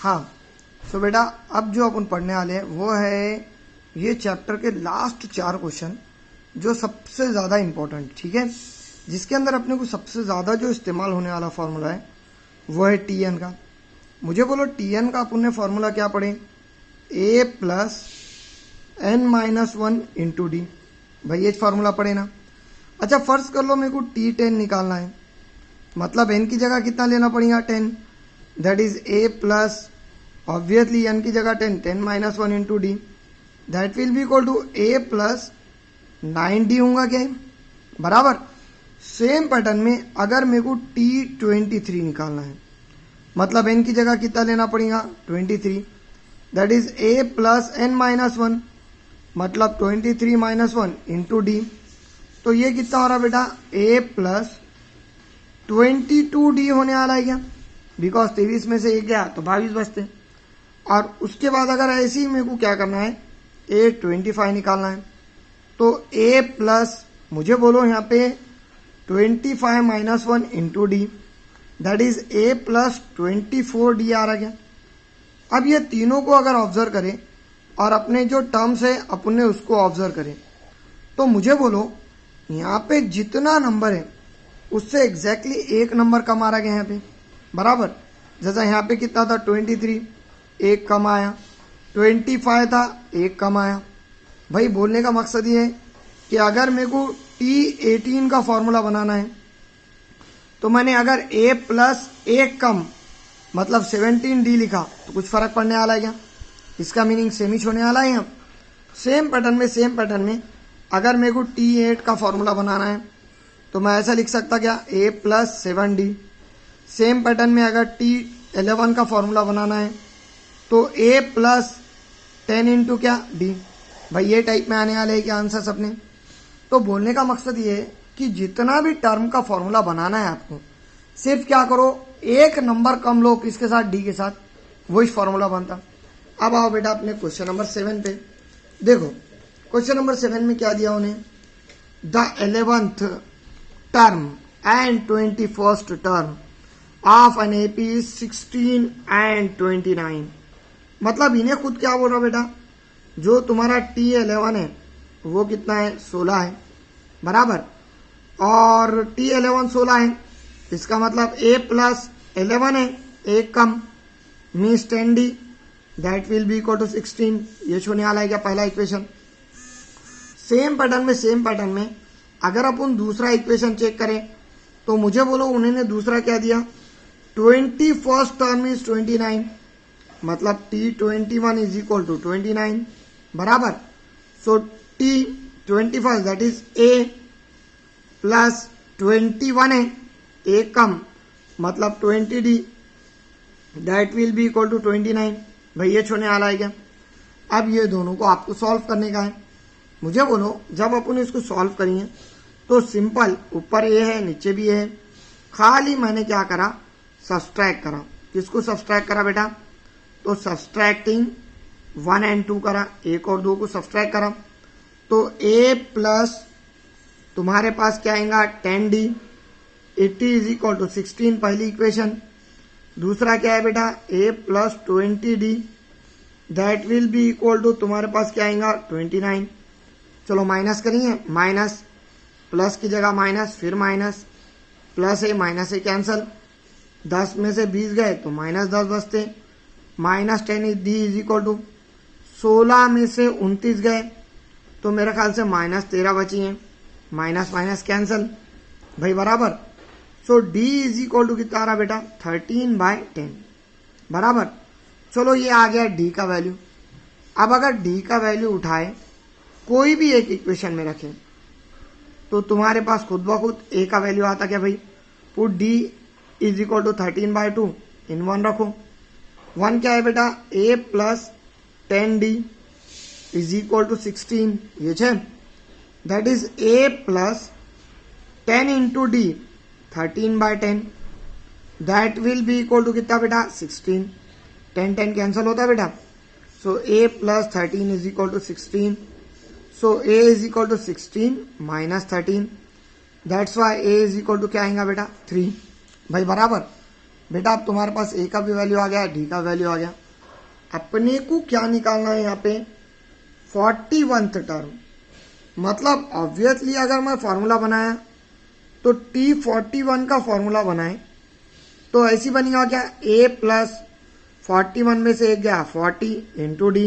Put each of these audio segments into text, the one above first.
हाँ, सो बेटा अब जो अपन पढ़ने वाले हैं वो है ये चैप्टर के लास्ट 4 क्वेश्चन जो सबसे ज़्यादा इम्पोर्टेंट, ठीक है, जिसके अंदर अपने को सबसे ज़्यादा जो इस्तेमाल होने वाला फॉर्मूला है वो है टी एन का। मुझे बोलो टी एन का अपन ने फॉर्मूला क्या पढ़े, A plus N minus one into D. भाई ये फॉर्मूला पढ़े ना। अच्छा फर्ज कर लो मेरे को T10 निकालना है, मतलब एन की जगह कितना लेना पड़ेगा 10, that is A plus obviously N की जगह 10 minus one into D, that will be equal to A plus 9D होगा क्या है? बराबर। सेम पैटर्न में अगर मेरे को T23 निकालना है, मतलब एन की जगह कितना लेना पड़ेगा 23, that is A plus N minus one, मतलब 23 माइनस वन इंटू डी। तो ये कितना हो रहा बेटा a प्लस 22D होने वाला है क्या, बिकॉज 23 में से एक गया तो 22 बचते। और उसके बाद अगर ऐसे ही मेरे को क्या करना है A25 निकालना है, तो a प्लस मुझे बोलो यहाँ पे 25 minus one into D, that is a plus 24D आ रहा क्या। अब ये तीनों को अगर ऑब्जर्व करें और अपने जो टर्म्स है अपन ने उसको ऑब्जर्व करें, तो मुझे बोलो यहाँ पे जितना नंबर है उससे एग्जैक्टली एक नंबर कम आ रहा है यहाँ पे, बराबर। जैसा यहाँ पे कितना था 23, एक कम आया, 25 था, एक कम आया। भाई बोलने का मकसद ये है कि अगर मेरे को T18 का फॉर्मूला बनाना है तो मैंने अगर a प्लस एक कम मतलब 17D लिखा तो कुछ फर्क पड़ने वाला है क्या, इसका मीनिंग सेम ही होने वाला है यहाँ। सेम पैटर्न में अगर मेरे को T8 का फॉर्मूला बनाना है तो मैं ऐसा लिख सकता क्या a plus 7D। Same pattern में अगर T11 का फॉर्मूला बनाना है तो a प्लस 10 इंटू क्या d। भाई ये टाइप में आने वाले हैं क्या आंसर अपने। तो बोलने का मकसद ये है कि जितना भी टर्म का फॉर्मूला बनाना है आपको, सिर्फ क्या करो एक नंबर कम लो किसके साथ, डी के साथ, वही फॉर्मूला बनता। अब आओ बेटा अपने क्वेश्चन नंबर 7 पे। देखो क्वेश्चन नंबर 7 में क्या दिया उन्हें, the 11th term and 21st term of an AP 16 and 29। मतलब इन्हें खुद क्या बोल रहा बेटा, जो तुम्हारा T11 है वो कितना है 16 है, बराबर, और T11 16 है, इसका मतलब a प्लस 11 है, एक कम means 10D, that will be equal to 16। ये होने वाला है क्या पहला इक्वेशन। सेम पैटर्न में अगर अपन दूसरा इक्वेशन चेक करें तो मुझे बोलो उन्होंने दूसरा क्या दिया, 21st टर्म इज 29, मतलब T21 इज इक्वल टू 29, बराबर। So T21 that is a plus 21 है, एक कम मतलब 20D, that will be equal to 29। भाई ये छोड़ने वाला है क्या। अब ये दोनों को आपको सॉल्व करने का है। मुझे बोलो जब अपन इसको सॉल्व करेंगे तो सिंपल, ऊपर ए है नीचे भी है, खाली मैंने क्या करा सब्सट्रैक्ट करा। किसको सब्सट्रैक्ट करा बेटा, तो सब्सट्रैक्टिंग 1 और 2 करा, एक और 2 को सब्सट्रैक्ट करा, तो a प्लस तुम्हारे पास क्या आएगा 10D, 80 इज इक्वल टू 16 पहली इक्वेशन। दूसरा क्या है बेटा a plus 20D, that will be equal to तुम्हारे पास क्या आएगा 29। चलो माइनस करिए, माइनस प्लस की जगह माइनस, फिर माइनस, प्लस है माइनस है कैंसल, 10 में से 20 गए तो माइनस 10 बचते, minus 10 D is equal to 16 में से 29 गए तो मेरे ख्याल से माइनस 13 बची हैं, माइनस माइनस कैंसल, भाई बराबर। सो D इज इक्वल टू कितना आ रहा बेटा 13/10, बराबर। चलो ये आ गया D का वैल्यू। अब अगर D का वैल्यू उठाए कोई भी एक इक्वेशन में रखें तो तुम्हारे पास खुद ब खुद A का वैल्यू आता क्या भाई, put D is equal to 13/2 in 1 रखो। 1 क्या है बेटा a plus 10D is equal to 16, ये है, that is a plus 10 into D 13/10, that will be equal to कितना बेटा 16, 10 कैंसल होता है बेटा। So a plus 13 is equal to 16, so a is equal to 16 minus 13, that's why a is equal to क्या आएगा बेटा 3, भाई बराबर। बेटा अब तुम्हारे पास ए का भी वैल्यू आ गया, डी का वैल्यू आ गया। अपने को क्या निकालना है यहाँ पे, 41th टर्म। मतलब ऑब्वियसली अगर मैं फॉर्मूला बनाया तो T41 का फॉर्मूला बनाए तो ऐसी बनेगा क्या, a प्लस 41 में से एक गया 40 इंटू डी।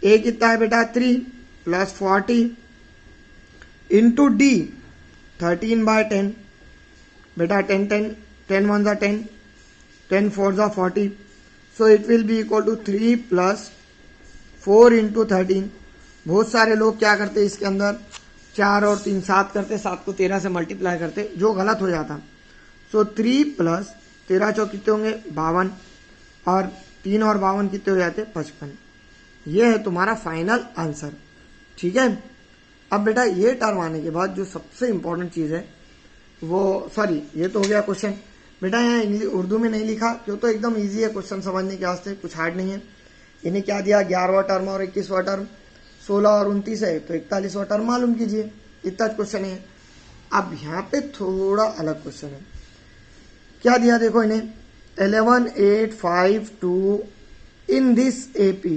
ए कितना है बेटा 3 प्लस 40 इंटू डी 13/10। बेटा 10 10 10 1 जा 10, 10 4 जा 40, so it will be equal to 3 plus 4 into 13। बहुत सारे लोग क्या करते इसके अंदर 4 और 3 7 करते, 7 को 13 से मल्टीप्लाई करते, जो गलत हो जाता। सो 3 प्लस 13 चौक कितने होंगे 52, और 3 और 52 कितने हो जाते 55। ये है तुम्हारा फाइनल आंसर। ठीक है। अब बेटा ये टर्म आने के बाद जो सबसे इंपॉर्टेंट चीज है वो, सॉरी ये तो हो गया क्वेश्चन। बेटा यहाँ उर्दू में नहीं लिखा क्यों, तो एकदम इजी है क्वेश्चन समझने के वास्ते, कुछ हार्ड नहीं है। इन्हें क्या दिया, 11वां टर्म और 21वां टर्म, 16 और 29 है तो 41वां टर्म मालूम कीजिए, इतना क्वेश्चन है। अब यहाँ पे थोड़ा अलग क्वेश्चन है। क्या दिया देखो इन्हें, 11 8 5 2 इन दिस एपी,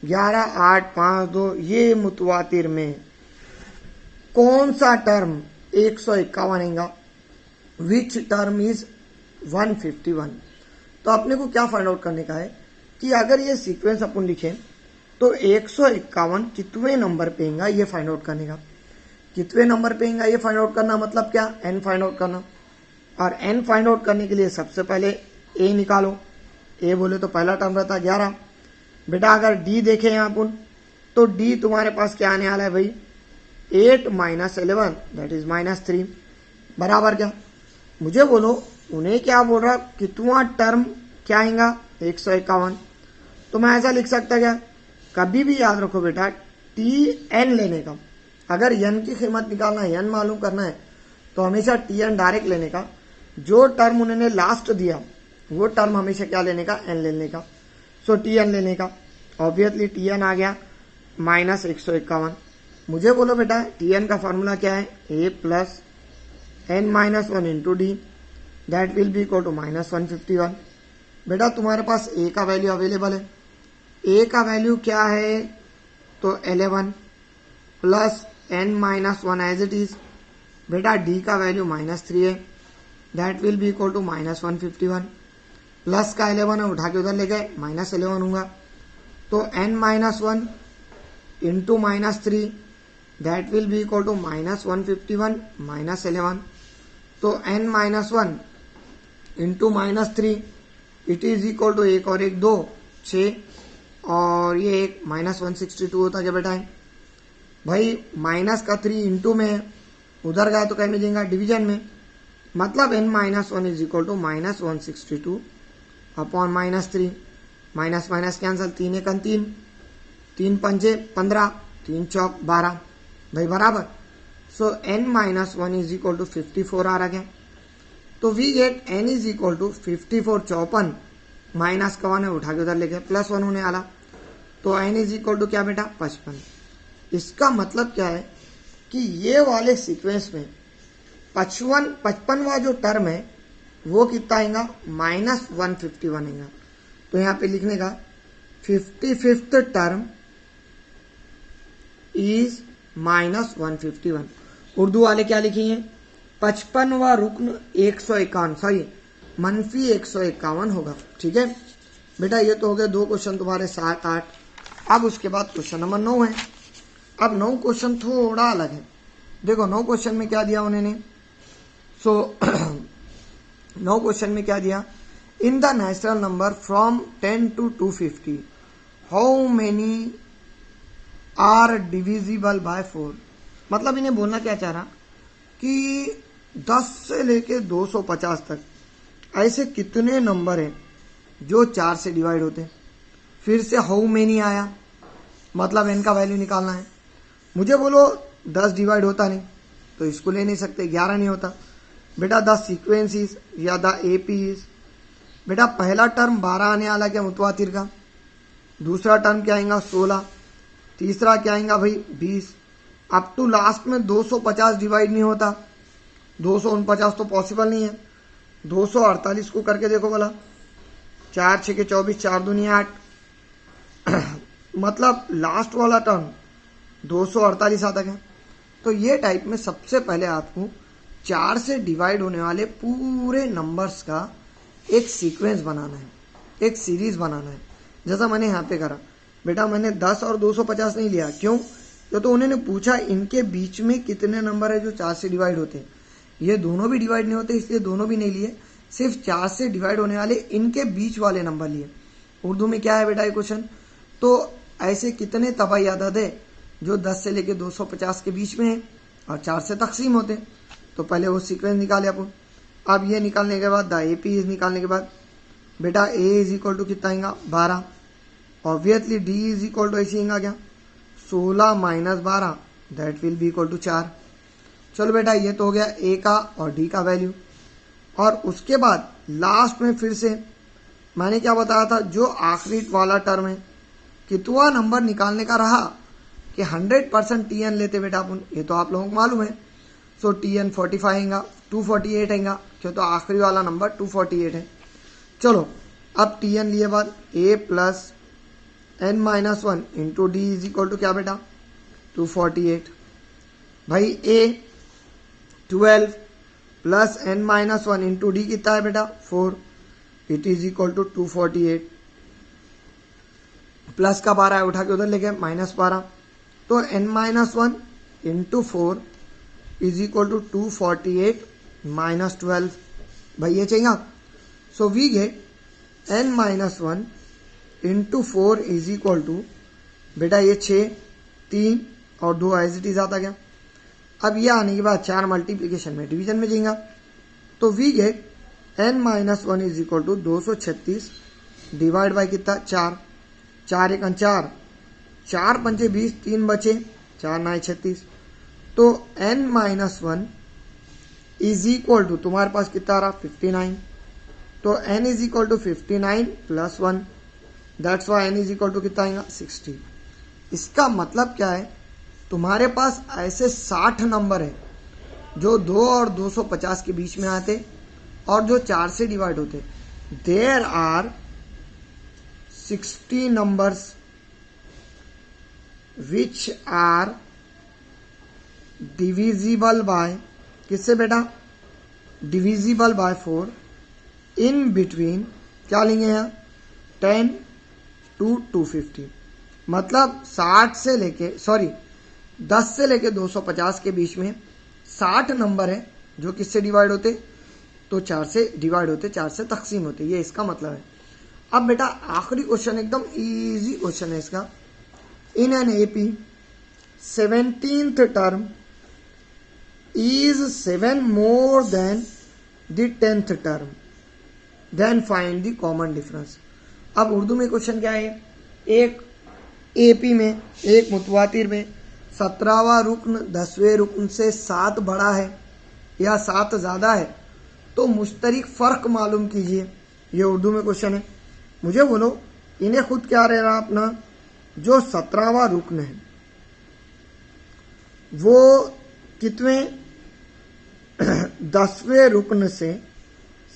11 8 5 2 ये मुतवातिर में कौन सा टर्म 151 आएगा, विच टर्म इज 151। तो अपने को क्या फाइंड आउट करने का है कि अगर ये सीक्वेंस अपन लिखें तो 151 कितने नंबर पे आएगा ये फाइंड आउट करने का। कितने नंबर पे आएगा ये फाइंड आउट करना मतलब क्या, एन फाइंड आउट करना। और एन फाइंड आउट करने के लिए सबसे पहले ए निकालो। ए बोले तो पहला टर्म रहता 11। बेटा अगर डी देखें यहाँ अपन तो डी तुम्हारे पास क्या आने वाला है भाई, 8 माइनस 11 दैट इज -3 बराबर क्या। मुझे बोलो उन्हें क्या बोल रहा, कितना टर्म क्या आएगा 151। तो मैं ऐसा लिख सकता क्या, कभी भी याद रखो बेटा टी एन लेने का, अगर एन की कीमत निकालना है, एन मालूम करना है तो हमेशा टी एन डायरेक्ट लेने का। जो टर्म उन्होंने लास्ट दिया वो टर्म हमेशा क्या लेने का, एन लेने का। सो टी एन लेने का, ऑब्वियसली टी एन आ गया -151। मुझे बोलो बेटा टी एन का फॉर्मूला क्या है, A plus N minus 1 into D that will be equal to -151। बेटा तुम्हारे पास ए का वैल्यू अवेलेबल है, ए का वैल्यू क्या है तो 11 plus N minus 1 as it is. बेटा डी का वैल्यू -3 है that will be equal to -151। Plus का 11 है उठा के उधर ले गए, -11 होगा तो n minus 1 into -3 that will be equal to -151 -11। तो n minus 1 into -3 it is equal to 1 और 1 2 6 और ये एक -162 होता क्या बेटा है भाई, माइनस का 3 इंटू में उधर गया तो कहीं में जाएगा डिवीजन में, मतलब n minus 1 is equal to -162 upon -3, minus minus cancel, 3 1 3, 3 पंजे 15, 3 चौक 12 भाई बराबर। So n minus 1 is equal to 54 आ रहा है। तो we get n is equal to 54 54 minus का 1 है उठा के उधर लेके +1 होने वाला, तो n इज इक्वल टू क्या बेटा 55। इसका मतलब क्या है कि ये वाले सीक्वेंस में 55वां जो टर्म है वो कितना आएगा -151 आएगा। तो यहाँ पे लिखने का 55th टर्म इज -151। उर्दू वाले क्या लिखेंगे, 55वां रुकन 151 सॉरी -151 होगा। ठीक है बेटा, ये तो हो गए 2 क्वेश्चन तुम्हारे 7 8। अब उसके बाद क्वेश्चन नंबर 9 है। अब 9 क्वेश्चन थोड़ा अलग है। देखो 9 क्वेश्चन में क्या दिया उन्होंने, सो 9 क्वेश्चन में क्या दिया, in the natural number from 10 to 250 how many are divisible by 4। मतलब इन्हें बोलना क्या चाह रहा कि 10 से लेके 250 तक ऐसे कितने नंबर हैं जो 4 से डिवाइड होते हैं। फिर से हाउ मेनी आया, मतलब n का वैल्यू निकालना है। मुझे बोलो 10 डिवाइड होता नहीं तो इसको ले नहीं सकते, 11 नहीं होता बेटा। द सीक्वेंस इज या द एपी इज, बेटा पहला टर्म 12 आने वाला क्या मुतवातिर का, दूसरा टर्म क्या आएगा 16, तीसरा क्या आएगा भाई 20, अप टू लास्ट में 250 डिवाइड नहीं होता, 249 तो पॉसिबल नहीं है। 248 को करके देखो बोला, 4 6 के 24, 4 दूनी 8 मतलब लास्ट वाला टर्म 248 आता है। तो ये टाइप में सबसे पहले आपको 4 से डिवाइड होने वाले पूरे नंबर्स का एक सीक्वेंस बनाना है, एक सीरीज बनाना है। जैसा मैंने यहाँ पे करा बेटा, मैंने 10 और 250 नहीं लिया, क्यों? तो उन्होंने पूछा इनके बीच में कितने नंबर है जो 4 से डिवाइड होते हैं। ये दोनों भी डिवाइड नहीं होते, इसलिए दोनों भी नहीं लिए, सिर्फ 4 से डिवाइड होने वाले इनके बीच वाले नंबर लिए। उर्दू में क्या है बेटा ये क्वेश्चन? तो ऐसे कितने तबाही आदद है जो 10 से लेके 250 के बीच में है और 4 से तकसीम होते हैं। तो पहले वो सीक्वेंस निकाले अपन। अब ये निकालने के बाद AP निकालने के बाद बेटा A इज इक्वल टू कितना आएगा 12, obviously D is equal to ऐसे आएगा क्या 16 minus 12 that will be equal to 4। चलो बेटा ये तो हो गया A का और D का वैल्यू। और उसके बाद लास्ट में फिर से मैंने क्या बताया था, जो आखिरी वाला टर्म है कितना नंबर निकालने का रहा कि 100% TN लेते बेटा अपन, ये तो आप लोगों को मालूम है। सो TN 45 आएगा, 248 आएगा, क्यों तो आखिरी वाला नंबर 248 है। चलो अब TN लिए बाद A plus n-1 into D is equal to क्या बेटा 248। भाई A 12 plus n-1 into D कितना है बेटा 4, it is equal to 248। Plus का 12 है, उठा के उधर ले गए -12, तो n-1 into 4 is equal to 248 minus 12। भाई ये चाहिए। So we get n-1 into 4 is equal to बेटा ये 6, 3 और 2 एज इट इज आता गया। अब ये आने के बाद 4 मल्टीप्लीकेशन में डिवीजन में जाएगा, तो we get n-1 is equal to 236 divide by कितना 4, 4 1 4, 4 पंचे 20, 3 बचे, 4 9 36। तो n-1 इज इक्वल टू तुम्हारे पास कितना रहा 59। तो n is equal to 59 plus 1, that's why n is equal to कितना आएगा 60। इसका मतलब क्या है, तुम्हारे पास ऐसे 60 नंबर है जो 2 और 250 के बीच में आते और जो 4 से डिवाइड होते। There are 60 numbers which are divisible by किससे बेटा डिविजिबल बाय 4 इन बिटवीन क्या लेंगे यहाँ 10 to 250। मतलब 60 से लेके 10 से लेके 250 के बीच में 60 नंबर है जो किससे डिवाइड होते, तो 4 से डिवाइड होते, 4 से तकसीम होते, ये इसका मतलब है। अब बेटा आखिरी क्वेश्चन एकदम इजी क्वेश्चन है इसका। In an AP 17th term is 7 more than the 10th term, then find the common difference। अब उर्दू में क्वेश्चन क्या है, एक AP में एक मुतवातिर में 17वां रुकन 10वें रुकन से 7 बड़ा है या 7 ज़्यादा है, तो मुश्तरिक फ़र्क मालूम कीजिए। ये उर्दू में क्वेश्चन है। मुझे बोलो इन्हें खुद क्या रह रहा अपना, जो 17वां रुकन है वो कितने 10वें रुकन से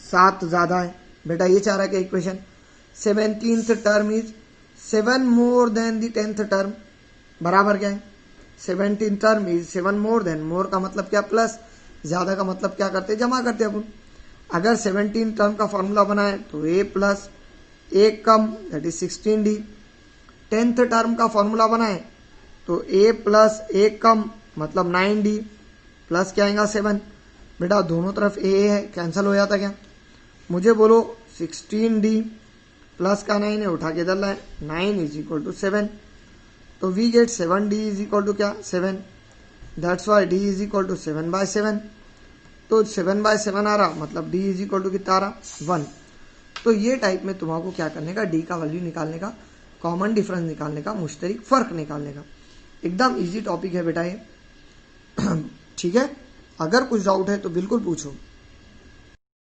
7 ज़्यादा है। बेटा ये चाह रहा है कि equation 17th term is 7 more than the 10th term, बराबर क्या है 17th term is 7 more than, more का मतलब क्या प्लस, ज़्यादा का मतलब क्या करते जमा करते अपन। अगर 17 टर्म का फॉर्मूला बनाए तो A plus 1 come that is 16D। 10th term का फॉर्मूला बनाए तो A प्लस 1 कम मतलब 9D प्लस क्या आएगा 7। बेटा दोनों तरफ A है, कैंसिल हो जाता क्या। मुझे बोलो 16D प्लस का 9 है, उठा के इधर लाए 9 इज इक्वल टू 7। तो we get 7D is equal to क्या 7, that's why D is equal to 7/7। तो 7/7 आ रहा, मतलब D इज इक्वल टू कितना आ रहा 1। तो ये टाइप में तुम्हारा क्या करने का, D का वैल्यू निकालने का, कॉमन डिफरेंस निकालने का, मुश्तरिक फ़र्क निकालने का। एकदम इजी टॉपिक है बेटा ये। ठीक है, अगर कुछ डाउट है तो बिल्कुल पूछो।